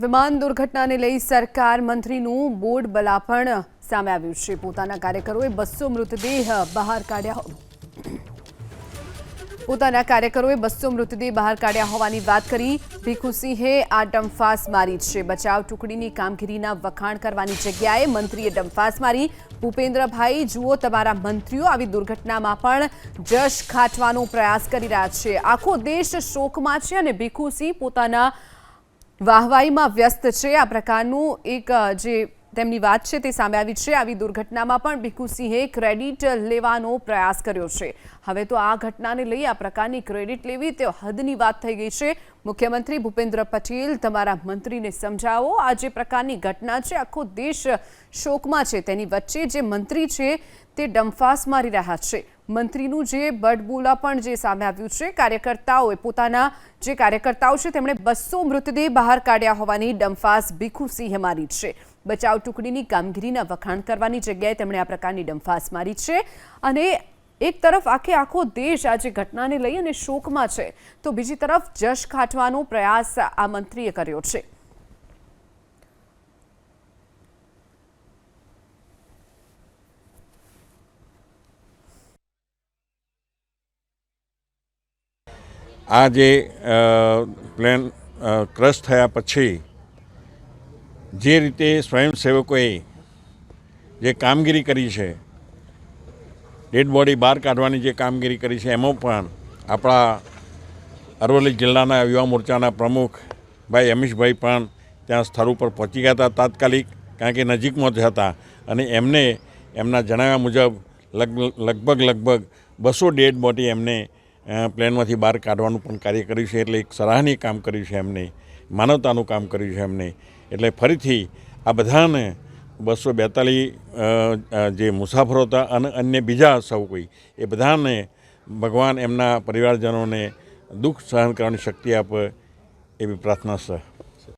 વિમાન દુર્ઘટનાને લઈ સરકાર મંત્રીનું બોર્ડ બલાપણ સામે આવ્યું છે। પોતાના કાર્યકરોએ 200 મૃતદેહ બહાર કાઢ્યા હોવાની વાત કરી। ભીખુસિંહે આ ડંફાસ મારી છે। બચાવ ટુકડીની કામગીરીના વખાણ કરવાની જગ્યાએ મંત્રીએ ડંફાસ મારી। ભૂપેન્દ્રભાઈ, જુઓ તમારા મંત્રીઓ આવી દુર્ઘટનામાં પણ જશ ખાટવાનો પ્રયાસ કરી રહ્યા છે। આખો દેશ શોકમાં છે અને ભીખુસિંહ પોતાના વાહવાહીમાં વ્યસ્ત છે। આ પ્રકારનું એક જે તેમની વાત છે તે સામે આવી છે। આવી દુર્ઘટનામાં પણ ભીખુસિંહે ક્રેડિટ લેવાનો પ્રયાસ કર્યો છે। હવે તો આ ઘટનાને લઈ આ પ્રકારની ક્રેડિટ લેવી તે હદની વાત થઈ ગઈ છે। મુખ્યમંત્રી ભૂપેન્દ્ર પટેલ, તમારા મંત્રીને સમજાવો। આ જે પ્રકારની ઘટના છે, આખો દેશ શોકમાં છે, તેની વચ્ચે જે મંત્રી છે તે ડંફાસ મારી રહ્યા છે। મંત્રીનું જે બડબોલા પણ જે સામે આવ્યું છે। પોતાના જે કાર્યકર્તાઓ છે તેમણે 200 મૃતદેહ બહાર કાઢ્યા હોવાની ડંફાસ ભીખુસિંહે મારી છે। બચાવ ટુકડીની કામગીરીના વખાણ કરવાની જગ્યાએ તેમણે આ પ્રકારની ડંફાસ મારી છે। અને એક તરફ આખો દેશ આ જે ઘટનાને લઈ અને શોકમાં છે, તો બીજી તરફ જશ ખાટવાનો પ્રયાસ આ મંત્રીએ કર્યો છે। આ જે પ્લેન ક્રશ થયા પછી જે રીતે સ્વયંસેવકોએ જે કામગીરી કરી છે, ડેડ બોડી બહાર કાઢવાની જે કામગીરી કરી છે, એમાં પણ આપણા અરવલ્લી જિલ્લાના યુવા મોરચાના પ્રમુખ ભાઈ અમીશભાઈ પણ ત્યાં સ્થળ ઉપર પહોંચી ગયા હતા તાત્કાલિક, કારણ કે નજીકમાં જ હતા અને એમને એમના જણાવ્યા મુજબ લગભગ 200 ડેડ બોડી એમને પ્લેનમાંથી બહાર કાઢવાનું પણ કાર્ય કર્યું છે। એટલે એક સરાહનીય કામ કર્યું છે એમને, માનવતાનું કામ કર્યું છે એમને। એટલે ફરીથી આ બધાને 242 જે મુસાફરો હતા અને અન્ય બીજા સૌ કોઈ, એ બધાને ભગવાન એમના પરિવારજનોને દુઃખ સહન કરવાની શક્તિ આપે એવી પ્રાર્થના છે।